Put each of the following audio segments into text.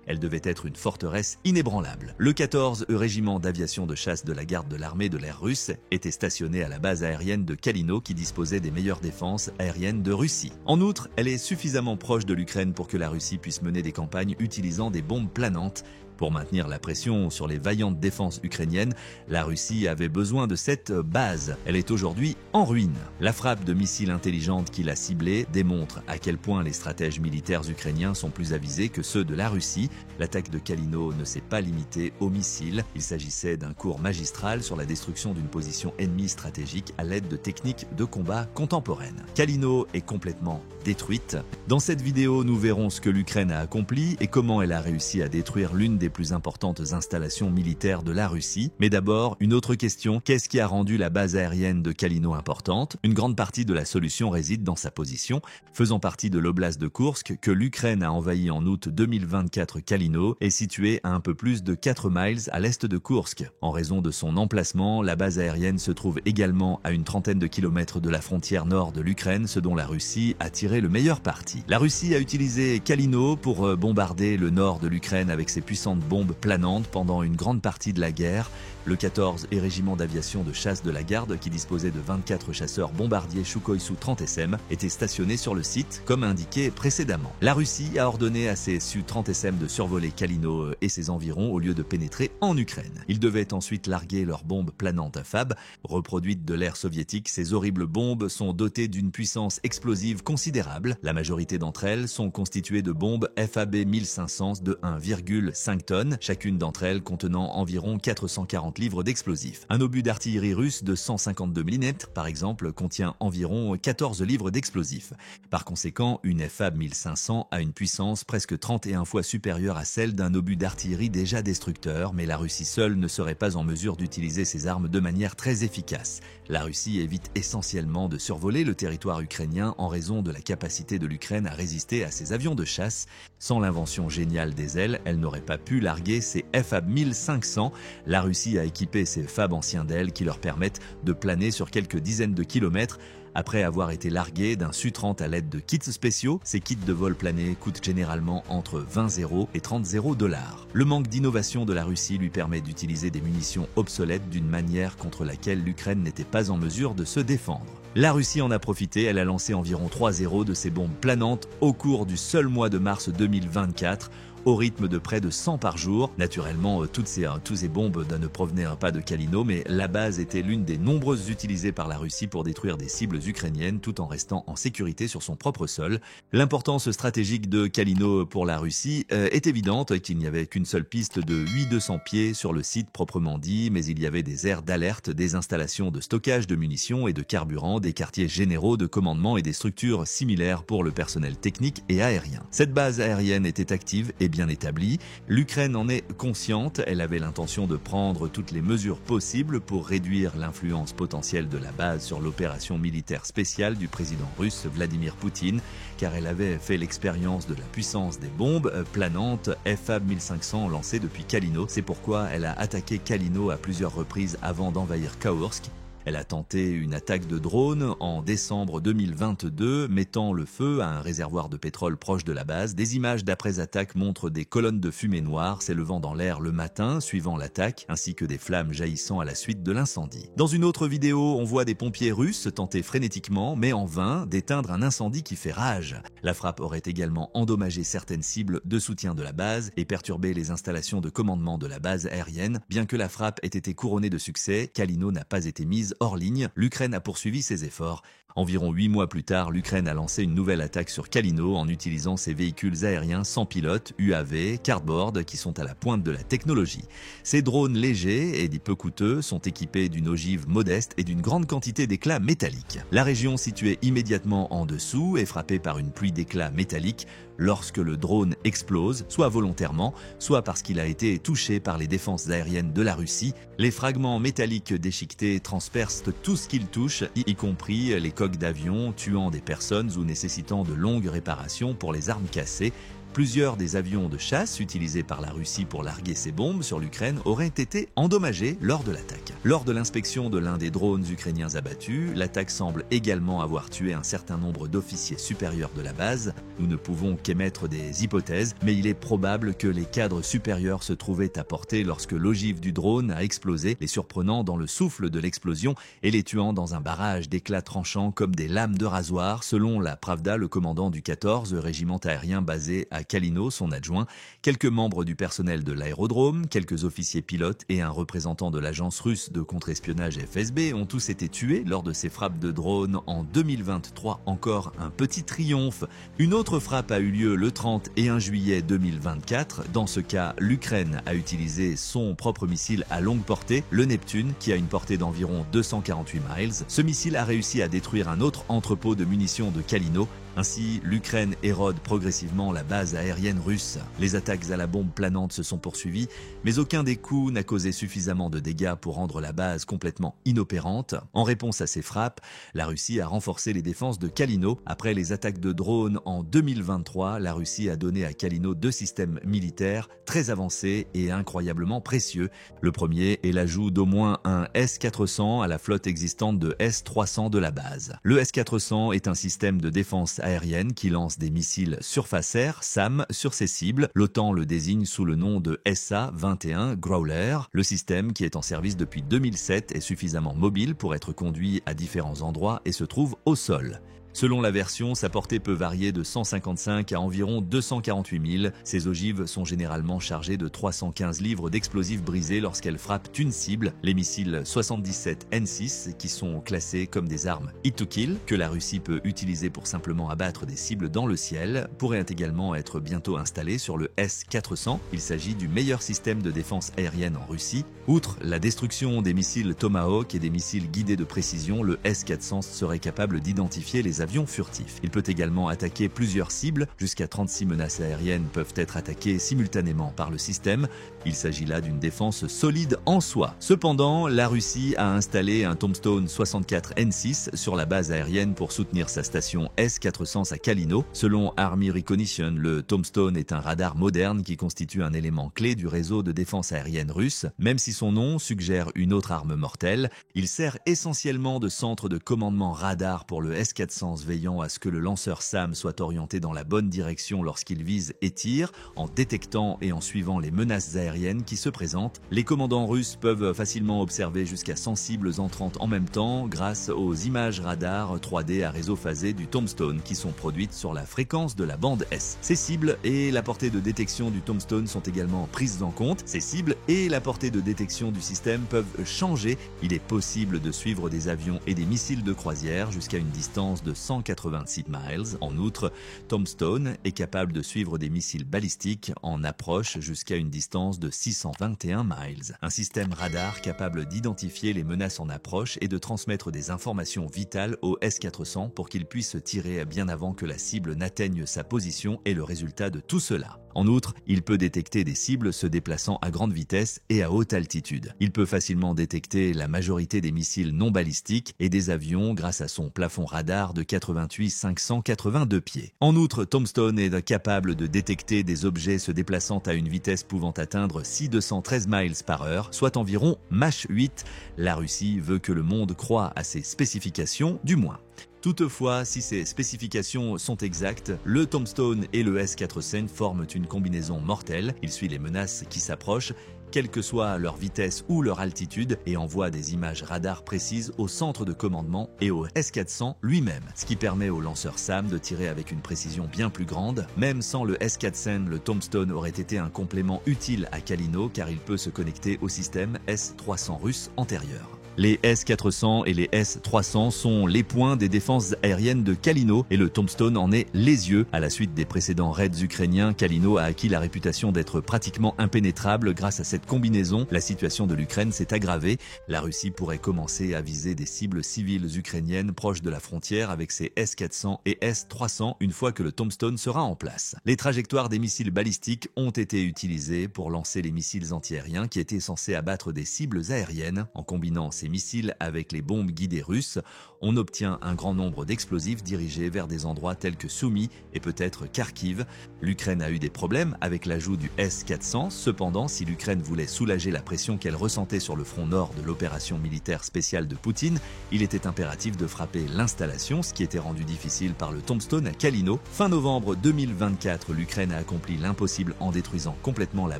Elle devait être une forteresse inébranlable. Le 14e régiment d'aviation de chasse de la garde de l'armée de l'air russe était stationné à la base aérienne de Kalino qui disposait des meilleures défenses aériennes de Russie. En outre, elle est suffisamment proche de l'Ukraine pour que la Russie puisse mener des campagnes utilisant des bombes planantes. Pour maintenir la pression sur les vaillantes défenses ukrainiennes, la Russie avait besoin de cette base. Elle est aujourd'hui en ruine. La frappe de missiles intelligentes qui l'a ciblée démontre à quel point les stratèges militaires ukrainiens sont plus avisés que ceux de la Russie. L'attaque de Kalino ne s'est pas limitée aux missiles. Il s'agissait d'un cours magistral sur la destruction d'une position ennemie stratégique à l'aide de techniques de combat contemporaines. Kalino est complètement détruite. Dans cette vidéo, nous verrons ce que l'Ukraine a accompli et comment elle a réussi à détruire l'une des plus importantes installations militaires de la Russie. Mais d'abord, une autre question, qu'est-ce qui a rendu la base aérienne de Kalino importante? Une grande partie de la solution réside dans sa position. Faisant partie de l'oblast de Koursk, que l'Ukraine a envahi en août 2024, Kalino est située à un peu plus de 4 miles à l'est de Koursk. En raison de son emplacement, la base aérienne se trouve également à une trentaine de kilomètres de la frontière nord de l'Ukraine, ce dont la Russie a tiré le meilleur parti. La Russie a utilisé Kalino pour bombarder le nord de l'Ukraine avec ses puissantes bombes planantes pendant une grande partie de la guerre. Le 14e régiment d'aviation de chasse de la garde, qui disposait de 24 chasseurs bombardiers Sukhoi Su-30 SM, était stationné sur le site, comme indiqué précédemment. La Russie a ordonné à ses Su-30 SM de survoler Kalino et ses environs au lieu de pénétrer en Ukraine. Ils devaient ensuite larguer leurs bombes planantes FAB. Reproduites de l'ère soviétique, ces horribles bombes sont dotées d'une puissance explosive considérable. La majorité d'entre elles sont constituées de bombes FAB 1500 de 1,5 tonnes, chacune d'entre elles contenant environ 440 livres d'explosifs. Un obus d'artillerie russe de 152 mm, par exemple, contient environ 14 livres d'explosifs. Par conséquent, une FAB 1500 a une puissance presque 31 fois supérieure à celle d'un obus d'artillerie déjà destructeur, mais la Russie seule ne serait pas en mesure d'utiliser ces armes de manière très efficace. La Russie évite essentiellement de survoler le territoire ukrainien en raison de la capacité de l'Ukraine à résister à ses avions de chasse. Sans l'invention géniale des ailes, elle n'aurait pas pu larguer ses FAB 1500. La Russie a équipé ses FAB anciens d'ailes qui leur permettent de planer sur quelques dizaines de kilomètres. Après avoir été largués d'un Su-30 à l'aide de kits spéciaux, ces kits de vol plané coûtent généralement entre 20€ et 30€. Le manque d'innovation de la Russie lui permet d'utiliser des munitions obsolètes d'une manière contre laquelle l'Ukraine n'était pas en mesure de se défendre. La Russie en a profité, elle a lancé environ 3 de ces bombes planantes au cours du seul mois de mars 2024, au rythme de près de 100 par jour. Naturellement, toutes ces bombes ne provenaient pas de Kalino, mais la base était l'une des nombreuses utilisées par la Russie pour détruire des cibles ukrainiennes tout en restant en sécurité sur son propre sol. L'importance stratégique de Kalino pour la Russie est évidente, qu'il n'y avait qu'une seule piste de 8200 pieds sur le site proprement dit, mais il y avait des aires d'alerte, des installations de stockage de munitions et de carburant, des quartiers généraux de commandement et des structures similaires pour le personnel technique et aérien. Cette base aérienne était active et bien établie. L'Ukraine en est consciente, elle avait l'intention de prendre toutes les mesures possibles pour réduire l'influence potentielle de la base sur l'opération militaire spéciale du président russe Vladimir Poutine, car elle avait fait l'expérience de la puissance des bombes planantes FAB 1500 lancées depuis Kalino. C'est pourquoi elle a attaqué Kalino à plusieurs reprises avant d'envahir Kaursk. Elle a tenté une attaque de drone en décembre 2022, mettant le feu à un réservoir de pétrole proche de la base. Des images d'après-attaque montrent des colonnes de fumée noire s'élevant dans l'air le matin, suivant l'attaque, ainsi que des flammes jaillissant à la suite de l'incendie. Dans une autre vidéo, on voit des pompiers russes tenter frénétiquement, mais en vain, d'éteindre un incendie qui fait rage. La frappe aurait également endommagé certaines cibles de soutien de la base et perturbé les installations de commandement de la base aérienne. Bien que la frappe ait été couronnée de succès, Kalino n'a pas été mise hors ligne. L'Ukraine a poursuivi ses efforts. Environ 8 mois plus tard, l'Ukraine a lancé une nouvelle attaque sur Kalino en utilisant ses véhicules aériens sans pilote, UAV, cardboard, qui sont à la pointe de la technologie. Ces drones légers et peu coûteux sont équipés d'une ogive modeste et d'une grande quantité d'éclats métalliques. La région située immédiatement en dessous est frappée par une pluie d'éclats métalliques lorsque le drone explose, soit volontairement, soit parce qu'il a été touché par les défenses aériennes de la Russie. Les fragments métalliques déchiquetés transpercent tout ce qu'ils touchent, y compris les coques d'avion, tuant des personnes ou nécessitant de longues réparations pour les armes cassées. Plusieurs des avions de chasse utilisés par la Russie pour larguer ses bombes sur l'Ukraine auraient été endommagés lors de l'attaque. Lors de l'inspection de l'un des drones ukrainiens abattus, l'attaque semble également avoir tué un certain nombre d'officiers supérieurs de la base. Nous ne pouvons qu'émettre des hypothèses, mais il est probable que les cadres supérieurs se trouvaient à portée lorsque l'ogive du drone a explosé, les surprenant dans le souffle de l'explosion et les tuant dans un barrage d'éclats tranchants comme des lames de rasoir, selon la Pravda, le commandant du 14 régiment aérien basé à Kalino, son adjoint, quelques membres du personnel de l'aérodrome, quelques officiers pilotes et un représentant de l'agence russe de contre-espionnage FSB ont tous été tués lors de ces frappes de drones en 2023. Encore un petit triomphe. Une autre frappe a eu lieu le 30 et 1 juillet 2024. Dans ce cas, l'Ukraine a utilisé son propre missile à longue portée, le Neptune, qui a une portée d'environ 248 miles. Ce missile a réussi à détruire un autre entrepôt de munitions de Kalino. Ainsi, l'Ukraine érode progressivement la base aérienne russe. Les attaques à la bombe planante se sont poursuivies, mais aucun des coups n'a causé suffisamment de dégâts pour rendre la base complètement inopérante. En réponse à ces frappes, la Russie a renforcé les défenses de Kalino. Après les attaques de drones en 2023, la Russie a donné à Kalino 2 systèmes militaires très avancés et incroyablement précieux. Le premier est l'ajout d'au moins un S-400 à la flotte existante de S-300 de la base. Le S-400 est un système de défense aérienne qui lance des missiles surface-air SAM sur ses cibles. L'OTAN le désigne sous le nom de SA-21 Growler. Le système, qui est en service depuis 2007, est suffisamment mobile pour être conduit à différents endroits et se trouve au sol. Selon la version, sa portée peut varier de 155 à environ 248 000. Ces ogives sont généralement chargées de 315 livres d'explosifs brisés lorsqu'elles frappent une cible. Les missiles 77 N6, qui sont classés comme des armes hit to kill, que la Russie peut utiliser pour simplement abattre des cibles dans le ciel, pourraient également être bientôt installés sur le S-400. Il s'agit du meilleur système de défense aérienne en Russie. Outre la destruction des missiles Tomahawk et des missiles guidés de précision, le S-400 serait capable d'identifier les avions furtifs. Il peut également attaquer plusieurs cibles. Jusqu'à 36 menaces aériennes peuvent être attaquées simultanément par le système. Il s'agit là d'une défense solide en soi. Cependant, la Russie a installé un Tombstone 64 N6 sur la base aérienne pour soutenir sa station S-400 à Kalino. Selon Army Recognition, le Tombstone est un radar moderne qui constitue un élément clé du réseau de défense aérienne russe. Même si son nom suggère une autre arme mortelle, il sert essentiellement de centre de commandement radar pour le S-400, veillant à ce que le lanceur SAM soit orienté dans la bonne direction lorsqu'il vise et tire, en détectant et en suivant les menaces aériennes qui se présentent. Les commandants russes peuvent facilement observer jusqu'à 100 cibles entrantes en même temps grâce aux images radar 3D à réseau phasé du Tombstone qui sont produites sur la fréquence de la bande S. Ces cibles et la portée de détection du Tombstone sont également prises en compte. Ces cibles et la portée de détection du système peuvent changer. Il est possible de suivre des avions et des missiles de croisière jusqu'à une distance de 186 miles. En outre, Tombstone est capable de suivre des missiles balistiques en approche jusqu'à une distance de 621 miles. Un système radar capable d'identifier les menaces en approche et de transmettre des informations vitales au S-400 pour qu'il puisse tirer bien avant que la cible n'atteigne sa position est le résultat de tout cela. En outre, il peut détecter des cibles se déplaçant à grande vitesse et à haute altitude. Il peut facilement détecter la majorité des missiles non balistiques et des avions grâce à son plafond radar de 88 582 pieds. En outre, Tombstone est capable de détecter des objets se déplaçant à une vitesse pouvant atteindre 6213 miles par heure, soit environ Mach 8. La Russie veut que le monde croie à ses spécifications, du moins. Toutefois, si ces spécifications sont exactes, le Tombstone et le S-400 forment une combinaison mortelle. Il suit les menaces qui s'approchent, quelle que soit leur vitesse ou leur altitude, et envoie des images radar précises au centre de commandement et au S-400 lui-même, ce qui permet au lanceur SAM de tirer avec une précision bien plus grande. Même sans le S-400, le Tombstone aurait été un complément utile à Kalino car il peut se connecter au système S-300 russe antérieur. Les S-400 et les S-300 sont les points des défenses aériennes de Kalino et le Tombstone en est les yeux. À la suite des précédents raids ukrainiens, Kalino a acquis la réputation d'être pratiquement impénétrable. Grâce à cette combinaison, la situation de l'Ukraine s'est aggravée. La Russie pourrait commencer à viser des cibles civiles ukrainiennes proches de la frontière avec ses S-400 et S-300 une fois que le Tombstone sera en place. Les trajectoires des missiles balistiques ont été utilisées pour lancer les missiles antiaériens qui étaient censés abattre des cibles aériennes. En combinant ces ces missiles avec les bombes guidées russes. On obtient un grand nombre d'explosifs dirigés vers des endroits tels que Soumy et peut-être Kharkiv. L'Ukraine a eu des problèmes avec l'ajout du S-400. Cependant, si l'Ukraine voulait soulager la pression qu'elle ressentait sur le front nord de l'opération militaire spéciale de Poutine, il était impératif de frapper l'installation, ce qui était rendu difficile par le Tombstone à Kalino. Fin novembre 2024, l'Ukraine a accompli l'impossible en détruisant complètement la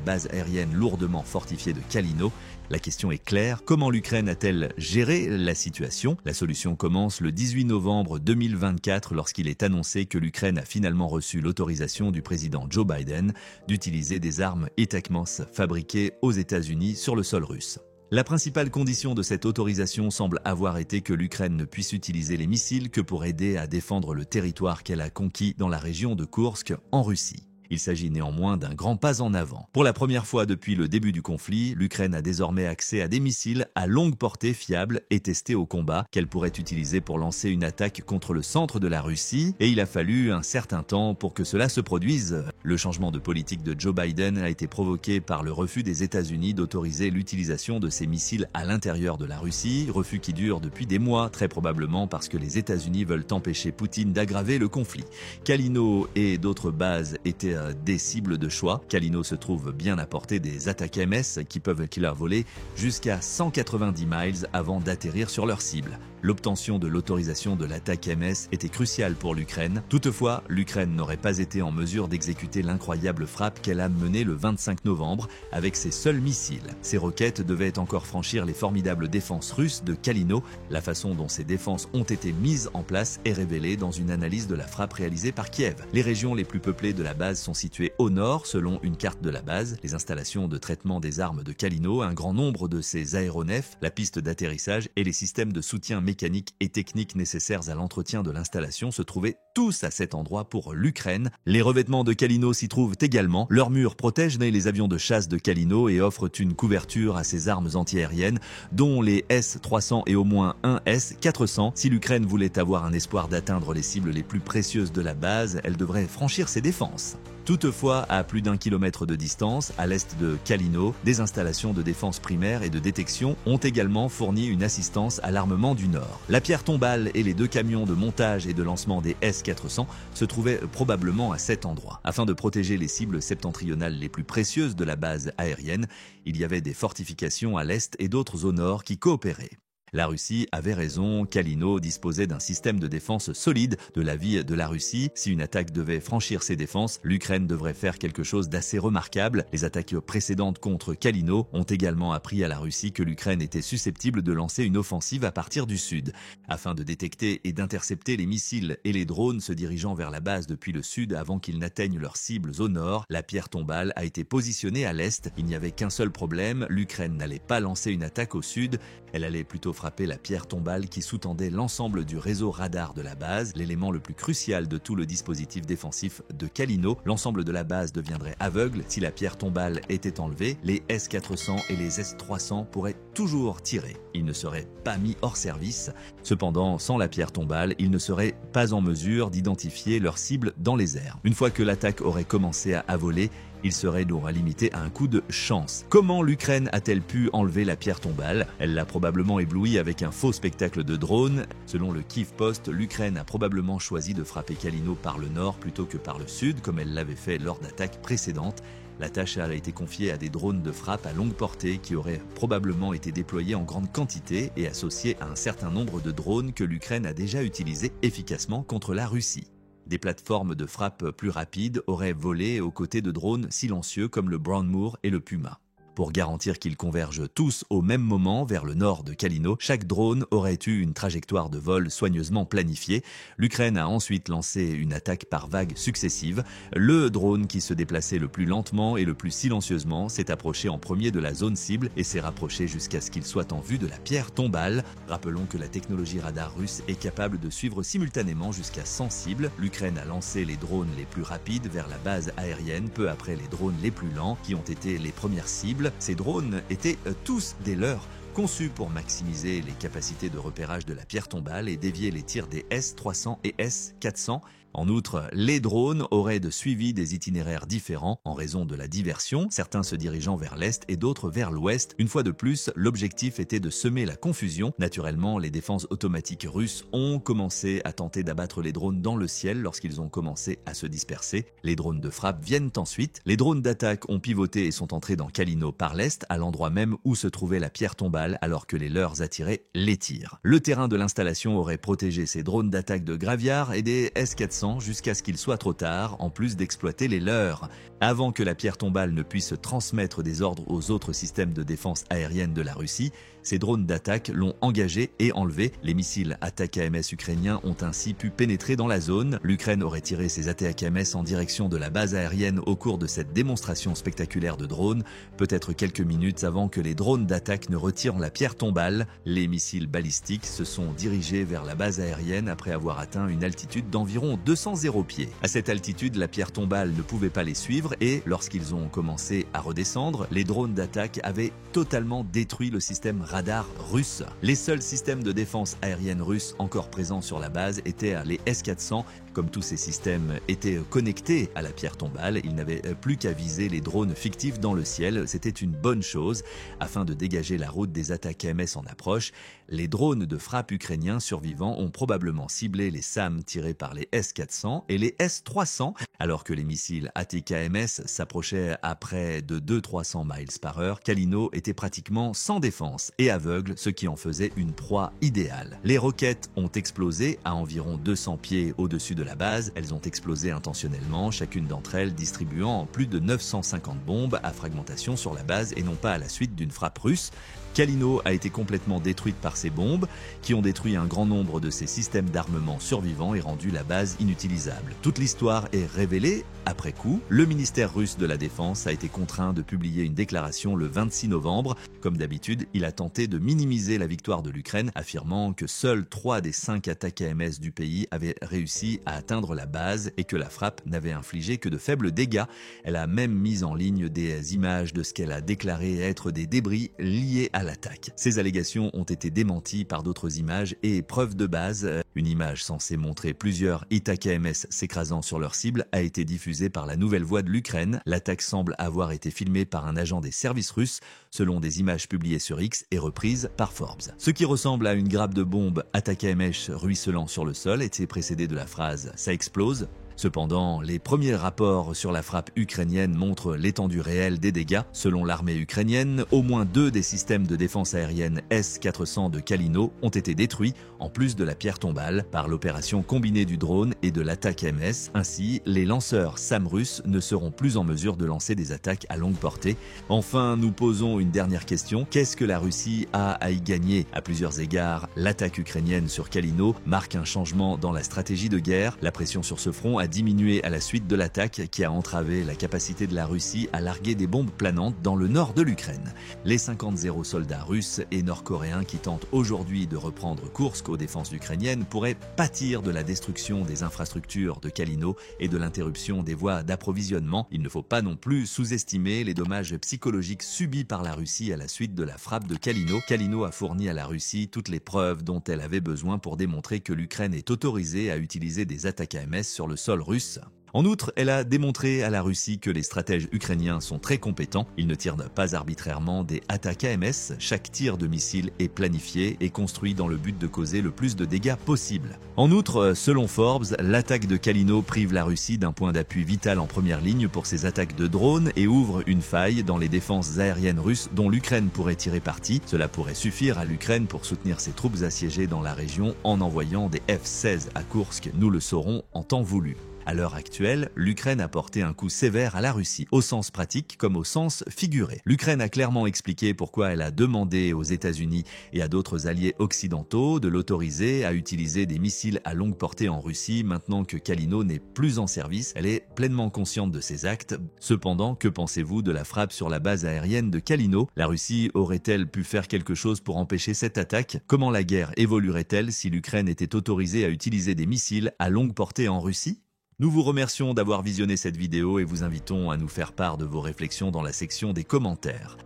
base aérienne lourdement fortifiée de Kalino. La question est claire, comment l'Ukraine a-t-elle géré la situation? La solution commence le 18 novembre 2024 lorsqu'il est annoncé que l'Ukraine a finalement reçu l'autorisation du président Joe Biden d'utiliser des armes ATACMS fabriquées aux États-Unis sur le sol russe. La principale condition de cette autorisation semble avoir été que l'Ukraine ne puisse utiliser les missiles que pour aider à défendre le territoire qu'elle a conquis dans la région de Koursk en Russie. Il s'agit néanmoins d'un grand pas en avant. Pour la première fois depuis le début du conflit, l'Ukraine a désormais accès à des missiles à longue portée fiables et testés au combat qu'elle pourrait utiliser pour lancer une attaque contre le centre de la Russie, et il a fallu un certain temps pour que cela se produise. Le changement de politique de Joe Biden a été provoqué par le refus des États-Unis d'autoriser l'utilisation de ces missiles à l'intérieur de la Russie, refus qui dure depuis des mois, très probablement parce que les États-Unis veulent empêcher Poutine d'aggraver le conflit. Kalino et d'autres bases étaient des cibles de choix. Kalino se trouve bien à portée des ATACMS qui peuvent leur voler jusqu'à 190 miles avant d'atterrir sur leur cible. L'obtention de l'autorisation de l'ATACMS était cruciale pour l'Ukraine. Toutefois, l'Ukraine n'aurait pas été en mesure d'exécuter l'incroyable frappe qu'elle a menée le 25 novembre avec ses seuls missiles. Ces roquettes devaient encore franchir les formidables défenses russes de Kalino. La façon dont ces défenses ont été mises en place est révélée dans une analyse de la frappe réalisée par Kiev. Les régions les plus peuplées de la base sont situées au nord selon une carte de la base. Les installations de traitement des armes de Kalino, un grand nombre de ses aéronefs, la piste d'atterrissage et les systèmes de soutien mécaniques et techniques nécessaires à l'entretien de l'installation se trouvaient tous à cet endroit pour l'Ukraine. Les revêtements de Kalino s'y trouvent également. Leurs murs protègent les avions de chasse de Kalino et offrent une couverture à ses armes antiaériennes, dont les S-300 et au moins un S-400. Si l'Ukraine voulait avoir un espoir d'atteindre les cibles les plus précieuses de la base, elle devrait franchir ses défenses. Toutefois, à plus d'1 kilomètre de distance, à l'est de Kalino, des installations de défense primaire et de détection ont également fourni une assistance à l'armement du Nord. La pierre tombale et les 2 camions de montage et de lancement des S-400 se trouvaient probablement à cet endroit. Afin de protéger les cibles septentrionales les plus précieuses de la base aérienne, il y avait des fortifications à l'est et d'autres au nord qui coopéraient. La Russie avait raison, Kalino disposait d'un système de défense solide. De l'avis de la Russie, si une attaque devait franchir ses défenses, l'Ukraine devrait faire quelque chose d'assez remarquable. Les attaques précédentes contre Kalino ont également appris à la Russie que l'Ukraine était susceptible de lancer une offensive à partir du sud. Afin de détecter et d'intercepter les missiles et les drones se dirigeant vers la base depuis le sud avant qu'ils n'atteignent leurs cibles au nord, la pierre tombale a été positionnée à l'est. Il n'y avait qu'un seul problème, l'Ukraine n'allait pas lancer une attaque au sud, elle allait plutôt frapper la pierre tombale qui sous-tendait l'ensemble du réseau radar de la base, l'élément le plus crucial de tout le dispositif défensif de Kalino. L'ensemble de la base deviendrait aveugle si la pierre tombale était enlevée. Les S-400 et les S-300 pourraient toujours tirer. Ils ne seraient pas mis hors service. Cependant, sans la pierre tombale, ils ne seraient pas en mesure d'identifier leur cible dans les airs. Une fois que l'attaque aurait commencé à voler, il serait donc limité à un coup de chance. Comment l'Ukraine a-t-elle pu enlever la pierre tombale? Elle l'a probablement ébloui avec un faux spectacle de drone. Selon le Kyiv Post, l'Ukraine a probablement choisi de frapper Kalino par le nord plutôt que par le sud, comme elle l'avait fait lors d'attaques précédentes. La tâche a été confiée à des drones de frappe à longue portée qui auraient probablement été déployés en grande quantité et associés à un certain nombre de drones que l'Ukraine a déjà utilisés efficacement contre la Russie. Des plateformes de frappe plus rapides auraient volé aux côtés de drones silencieux comme le Brownmoor et le Puma. Pour garantir qu'ils convergent tous au même moment vers le nord de Kalino, chaque drone aurait eu une trajectoire de vol soigneusement planifiée. L'Ukraine a ensuite lancé une attaque par vagues successives. Le drone qui se déplaçait le plus lentement et le plus silencieusement s'est approché en premier de la zone cible et s'est rapproché jusqu'à ce qu'il soit en vue de la pierre tombale. Rappelons que la technologie radar russe est capable de suivre simultanément jusqu'à 100 cibles. L'Ukraine a lancé les drones les plus rapides vers la base aérienne, peu après les drones les plus lents qui ont été les premières cibles. Ces drones étaient tous des leurs, conçus pour maximiser les capacités de repérage de la pierre tombale et dévier les tirs des S-300 et S-400. En outre, les drones auraient suivi des itinéraires différents en raison de la diversion, certains se dirigeant vers l'est et d'autres vers l'ouest. Une fois de plus, l'objectif était de semer la confusion. Naturellement, les défenses automatiques russes ont commencé à tenter d'abattre les drones dans le ciel lorsqu'ils ont commencé à se disperser. Les drones de frappe viennent ensuite. Les drones d'attaque ont pivoté et sont entrés dans Kalino par l'est, à l'endroit même où se trouvait la pierre tombale, alors que les leurs attiraient les tirs. Le terrain de l'installation aurait protégé ces drones d'attaque de Graviar et des S-400 jusqu'à ce qu'il soit trop tard, en plus d'exploiter les leurs. Avant que la pierre tombale ne puisse transmettre des ordres aux autres systèmes de défense aérienne de la Russie, ces drones d'attaque l'ont engagé et enlevé. Les missiles ATACMS ukrainiens ont ainsi pu pénétrer dans la zone. L'Ukraine aurait tiré ses ATACMS en direction de la base aérienne au cours de cette démonstration spectaculaire de drones, peut-être quelques minutes avant que les drones d'attaque ne retirent la pierre tombale. Les missiles balistiques se sont dirigés vers la base aérienne après avoir atteint une altitude d'environ 200 pieds. À cette altitude, la pierre tombale ne pouvait pas les suivre et, lorsqu'ils ont commencé à redescendre, les drones d'attaque avaient totalement détruit le système radar russe. Les seuls systèmes de défense aérienne russes encore présents sur la base étaient les S-400. Comme tous ces systèmes étaient connectés à la pierre tombale, ils n'avaient plus qu'à viser les drones fictifs dans le ciel. C'était une bonne chose. Afin de dégager la route des attaques AMS en approche, les drones de frappe ukrainiens survivants ont probablement ciblé les SAM tirés par les S-400 et les S-300, alors que les missiles ATKMS s'approchaient à près de 200-300 miles par heure. Kalino était pratiquement sans défense et aveugle, ce qui en faisait une proie idéale. Les roquettes ont explosé à environ 200 pieds au-dessus de la base. Elles ont explosé intentionnellement, chacune d'entre elles distribuant plus de 950 bombes à fragmentation sur la base et non pas à la suite d'une frappe russe. Kalino a été complètement détruite par ces bombes, qui ont détruit un grand nombre de ses systèmes d'armement survivants et rendu la base inutilisable. Toute l'histoire est révélée après coup. Le ministère russe de la Défense a été contraint de publier une déclaration le 26 novembre. Comme d'habitude, il a tenté de minimiser la victoire de l'Ukraine, affirmant que seuls 3 des 5 attaques AMS du pays avaient réussi à atteindre la base et que la frappe n'avait infligé que de faibles dégâts. Elle a même mis en ligne des images de ce qu'elle a déclaré être des débris liés à l'attaque. Ces allégations ont été démenties par d'autres images et preuves de base. Une image censée montrer plusieurs ATACMS s'écrasant sur leur cible a été diffusée par la Nouvelle Voix de l'Ukraine. L'attaque semble avoir été filmée par un agent des services russes, selon des images publiées sur X et reprises par Forbes. Ce qui ressemble à une grappe de bombes ATACMS ruisselant sur le sol était précédé de la phrase « ça explose ». Cependant, les premiers rapports sur la frappe ukrainienne montrent l'étendue réelle des dégâts. Selon l'armée ukrainienne, au moins 2 des systèmes de défense aérienne S-400 de Kalino ont été détruits, en plus de la pierre tombale, par l'opération combinée du drone et de l'attaque MS. Ainsi, les lanceurs SAM russes ne seront plus en mesure de lancer des attaques à longue portée. Enfin, nous posons une dernière question. Qu'est-ce que la Russie a à y gagner? À plusieurs égards, l'attaque ukrainienne sur Kalino marque un changement dans la stratégie de guerre. La pression sur ce front a diminué à la suite de l'attaque qui a entravé la capacité de la Russie à larguer des bombes planantes dans le nord de l'Ukraine. Les 50 soldats russes et nord-coréens qui tentent aujourd'hui de reprendre Koursk aux défenses ukrainiennes pourraient pâtir de la destruction des infrastructures de Kalino et de l'interruption des voies d'approvisionnement. Il ne faut pas non plus sous-estimer les dommages psychologiques subis par la Russie à la suite de la frappe de Kalino. Kalino a fourni à la Russie toutes les preuves dont elle avait besoin pour démontrer que l'Ukraine est autorisée à utiliser des attaques AMS sur le sol russe. En outre, elle a démontré à la Russie que les stratèges ukrainiens sont très compétents. Ils ne tirent pas arbitrairement des attaques AMS. Chaque tir de missile est planifié et construit dans le but de causer le plus de dégâts possible. En outre, selon Forbes, l'attaque de Kalino prive la Russie d'un point d'appui vital en première ligne pour ses attaques de drones et ouvre une faille dans les défenses aériennes russes dont l'Ukraine pourrait tirer parti. Cela pourrait suffire à l'Ukraine pour soutenir ses troupes assiégées dans la région en envoyant des F-16 à Koursk. Nous le saurons en temps voulu. À l'heure actuelle, l'Ukraine a porté un coup sévère à la Russie, au sens pratique comme au sens figuré. L'Ukraine a clairement expliqué pourquoi elle a demandé aux États-Unis et à d'autres alliés occidentaux de l'autoriser à utiliser des missiles à longue portée en Russie maintenant que Kalino n'est plus en service. Elle est pleinement consciente de ses actes. Cependant, que pensez-vous de la frappe sur la base aérienne de Kalino? La Russie aurait-elle pu faire quelque chose pour empêcher cette attaque? Comment la guerre évoluerait-elle si l'Ukraine était autorisée à utiliser des missiles à longue portée en Russie? Nous vous remercions d'avoir visionné cette vidéo et vous invitons à nous faire part de vos réflexions dans la section des commentaires.